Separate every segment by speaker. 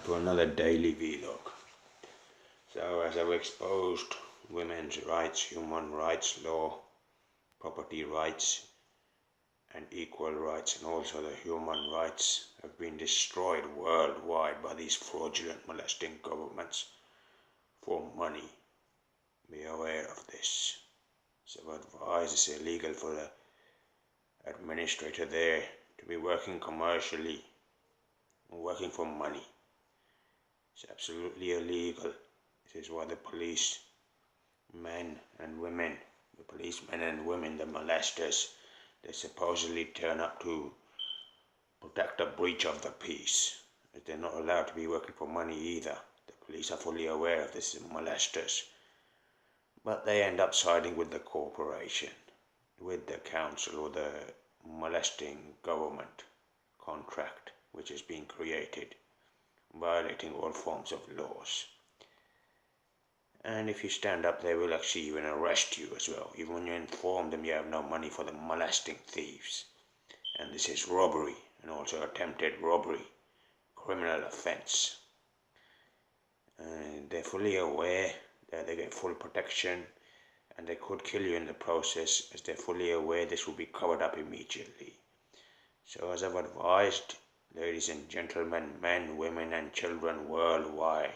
Speaker 1: to another daily vlog. So as I've exposed women's rights, human rights law, property rights and equal rights, and also the human rights have been destroyed worldwide by these fraudulent molesting governments for money. Be aware of this. So advise it's illegal for the administrator there to be working commercially, working for money. It's absolutely illegal. This is why the police men and women, the molesters, they supposedly turn up to protect a breach of the peace. They're not allowed to be working for money either. The police are fully aware of this molesters. But they end up siding with the corporation, with the council or the molesting government contract which is being created, violating all forms of laws. And if you stand up, they will actually even arrest you as well, even when you inform them you have no money for the molesting thieves. And this is robbery, and also attempted robbery, criminal offense. And they're fully aware that they get full protection, and they could kill you in the process, as they're fully aware this will be covered up immediately. So as I've advised, ladies and gentlemen, men, women and children worldwide,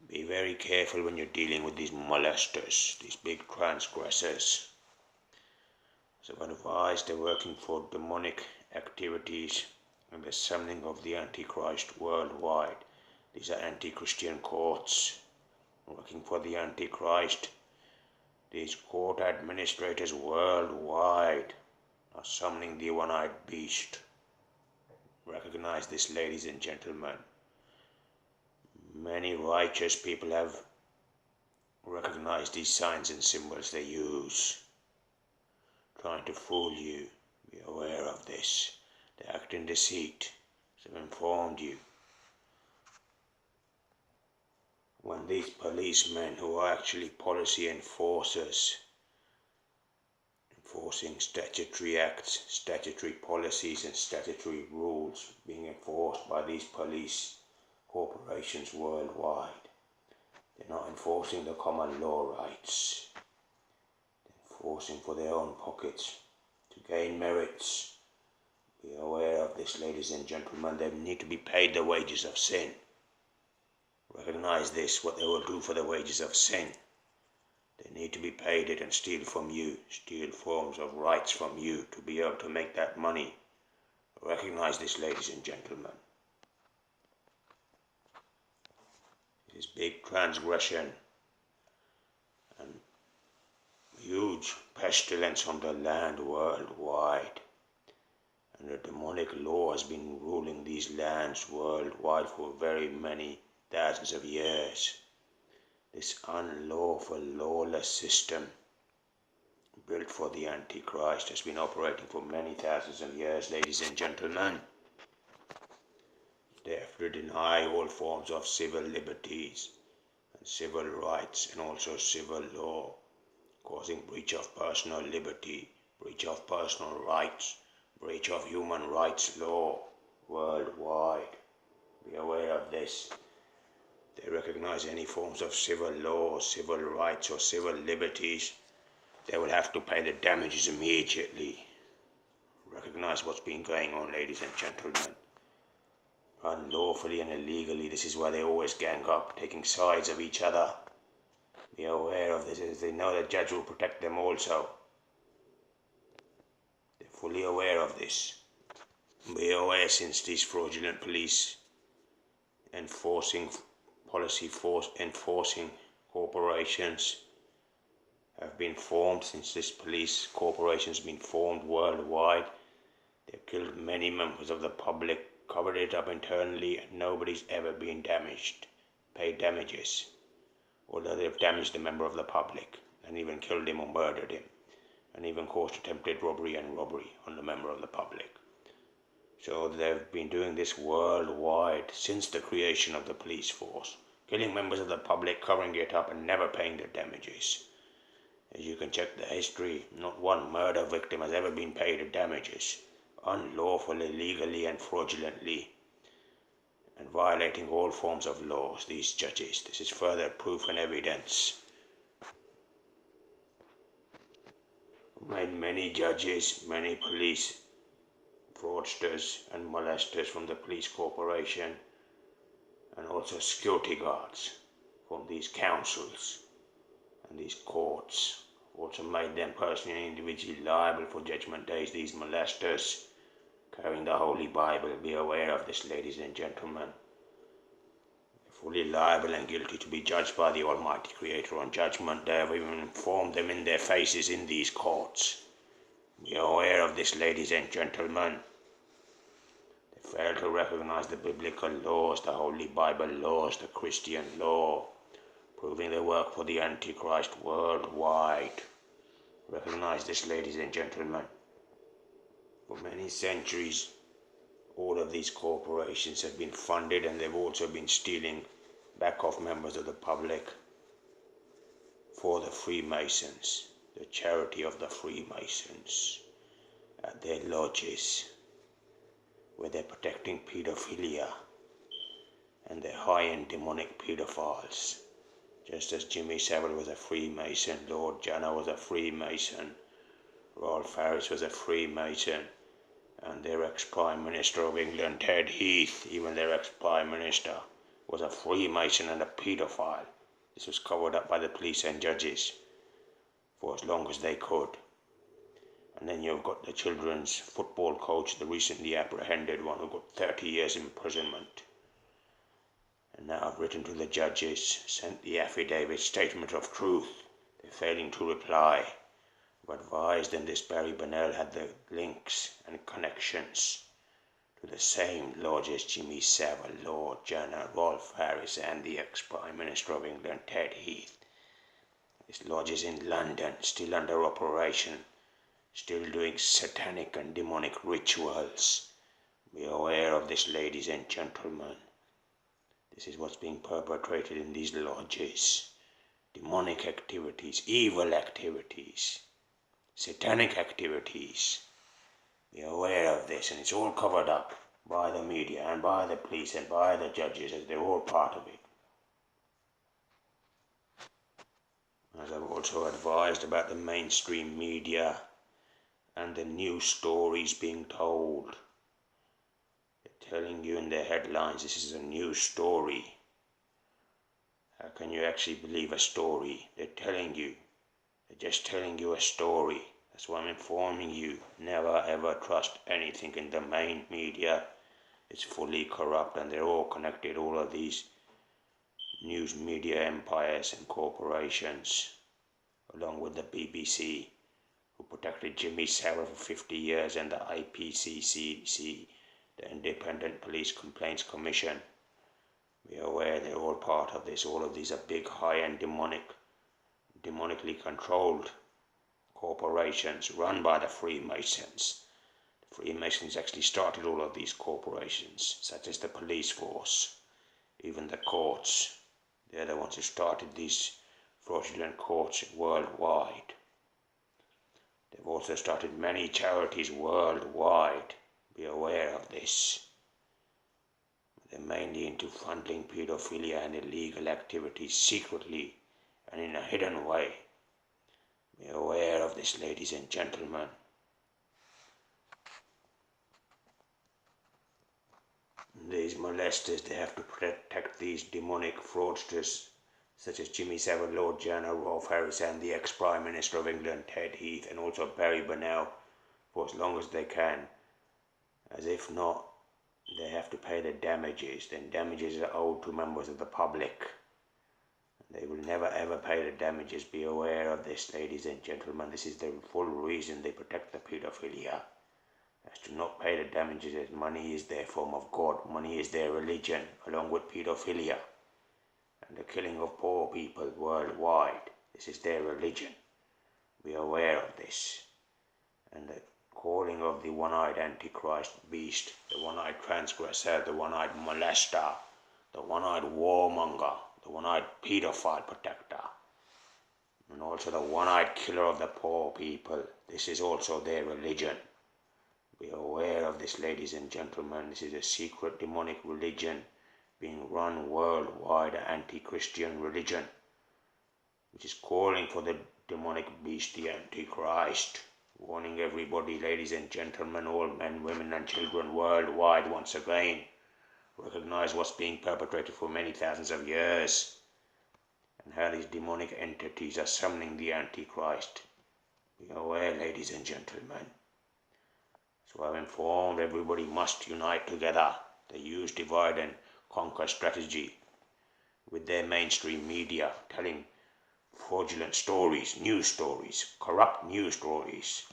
Speaker 1: be very careful when you're dealing with these molesters, these big transgressors. As I've advised, they're working for demonic activities and the summoning of the Antichrist worldwide. These are anti-Christian courts working for the Antichrist. These court administrators worldwide are summoning the one-eyed beast. Recognize this, ladies and gentlemen. Many righteous people have recognized these signs and symbols they use, trying to fool you. Be aware of this. They act in deceit. So I've informed you. When these policemen, who are actually policy enforcers, enforcing statutory acts, statutory policies and statutory rules being enforced by these police corporations worldwide, they're not enforcing the common law rights. They're enforcing for their own pockets to gain merits. Be aware of this, ladies and gentlemen. They need to be paid the wages of sin. Recognize this, what they will do for the wages of sin. They need to be paid it and steal from you, steal forms of rights from you to be able to make that money. Recognize this, ladies and gentlemen. It is big transgression and huge pestilence on the land worldwide. And the demonic law has been ruling these lands worldwide for very many thousands of years. This unlawful, lawless system built for the Antichrist has been operating for many thousands of years, ladies and gentlemen. They have to deny all forms of civil liberties and civil rights, and also civil law, causing breach of personal liberty, breach of personal rights, breach of human rights law worldwide. Be aware of this. They recognize any forms of civil law, civil rights or civil liberties, they will have to pay the damages immediately. Recognize what's been going on, ladies and gentlemen. Unlawfully and illegally, this is why they always gang up, taking sides of each other. Be aware of this, as they know the judge will protect them also. They're fully aware of this. Be aware, since these fraudulent police enforcing corporations have been formed, since this police corporation has been formed worldwide, they've killed many members of the public, covered it up internally, and nobody's ever been damaged, paid damages, although they've damaged a member of the public and even killed him or murdered him, and even caused attempted robbery on the member of the public. So they've been doing this worldwide since the creation of the police force, killing members of the public, covering it up and never paying the damages. As you can check the history, not one murder victim has ever been paid the damages, unlawfully, illegally and fraudulently. and violating all forms of laws, these judges. This is further proof and evidence. Many judges, many police fraudsters and molesters from the police corporation, and also security guards from these councils and these courts, also made them personally and individually liable for judgment days. These molesters carrying the Holy Bible, be aware of this, ladies and gentlemen. They're fully liable and guilty to be judged by the Almighty Creator on judgment day. I've even informed them in their faces in these courts. Be aware of this, ladies and gentlemen. They fail to recognize the biblical laws, the Holy Bible laws, the Christian law, proving they work for the Antichrist worldwide. Recognize this, ladies and gentlemen. For many centuries, all of these corporations have been funded, and they've also been stealing back off members of the public for the Freemasons, the charity of the Freemasons, at their lodges, where they're protecting pedophilia and their high-end demonic pedophiles. Just as Jimmy Savile was a Freemason, Lord Janner was a Freemason, Rolf Harris was a Freemason, and their ex-Prime Minister of England, Ted Heath, even their ex-Prime Minister, was a Freemason and a paedophile. This was covered up by the police and judges for as long as they could. And then you've got the children's football coach, the recently apprehended one, who got 30 years imprisonment. And now I've written to the judges, sent the affidavit, statement of truth. They're failing to reply. I've advised them this Barry Bennell had the links and connections to the same lodges Jimmy Savile, Lord Janner, Rolf Harris, and the ex-Prime Minister of England, Ted Heath. This lodge is in London, still under operation, still doing satanic and demonic rituals. Be aware of this, ladies and gentlemen. This is what's being perpetrated in these lodges. Demonic activities, evil activities, satanic activities. Be aware of this, and it's all covered up by the media and by the police and by the judges, as they're all part of it. As I've also advised about the mainstream media and the news stories being told. They're telling you in their headlines, this is a news story. How can you actually believe a story? They're just telling you a story. That's why I'm informing you, never ever trust anything in the main media. It's fully corrupt, and they're all connected, all of these news media empires and corporations, along with the BBC, who protected Jimmy Savile for 50 years, and the IPCC, the Independent Police Complaints Commission. Be aware they're all part of this. All of these are big, high-end, demonically controlled corporations run by the Freemasons. The Freemasons actually started all of these corporations, such as the police force, even the courts. They're the ones who started these fraudulent courts worldwide. They've also started many charities worldwide. Be aware of this. They're mainly into funding pedophilia and illegal activities secretly and in a hidden way. Be aware of this, ladies and gentlemen. These molesters, they have to protect these demonic fraudsters, such as Jimmy Savile, Lord Janner, Rolf Harris, and the ex-Prime Minister of England, Ted Heath, and also Barry Bennell, for as long as they can. As if not, they have to pay the damages. Then damages are owed to members of the public. They will never ever pay the damages. Be aware of this, ladies and gentlemen. This is the full reason they protect the pedophilia. As to not pay the damages, as money is their form of God. Money is their religion, along with pedophilia and the killing of poor people worldwide. This is their religion. Be aware of this. And the calling of the one-eyed Antichrist beast, the one-eyed transgressor, the one-eyed molester, the one-eyed warmonger, the one-eyed pedophile protector, and also the one-eyed killer of the poor people. This is also their religion. Be aware of this, ladies and gentlemen. This is a secret demonic religion being run worldwide anti-Christian religion, which is calling for the demonic beast, the Antichrist, warning everybody, ladies and gentlemen, all men, women and children worldwide, once again, recognize what's being perpetrated for many thousands of years, and how these demonic entities are summoning the Antichrist. Be aware, ladies and gentlemen. So I've informed everybody must unite together. They use divide and conquer strategy with their mainstream media, telling fraudulent stories, news stories, corrupt news stories,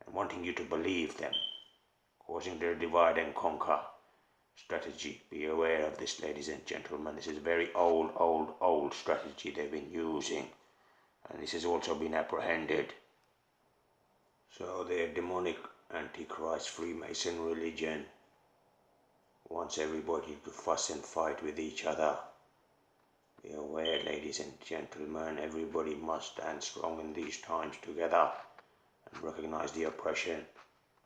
Speaker 1: and wanting you to believe them, causing their divide and conquer strategy. Be aware of this, ladies and gentlemen. This is a very old strategy they've been using, and this has also been apprehended. So their demonic Antichrist Freemason religion wants everybody to fuss and fight with each other. Be aware, ladies and gentlemen, everybody must stand strong in these times together and recognize the oppression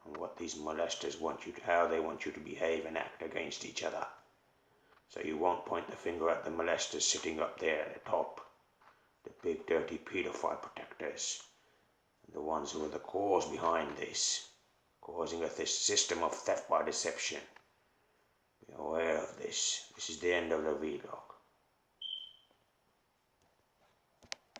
Speaker 1: and what these molesters want you to, how they want you to behave and act against each other. So you won't point the finger at the molesters sitting up there at the top, the big dirty paedophile protectors, and the ones who are the cause behind this, causing a system of theft by deception. Be aware of this. This is the end of the vlog.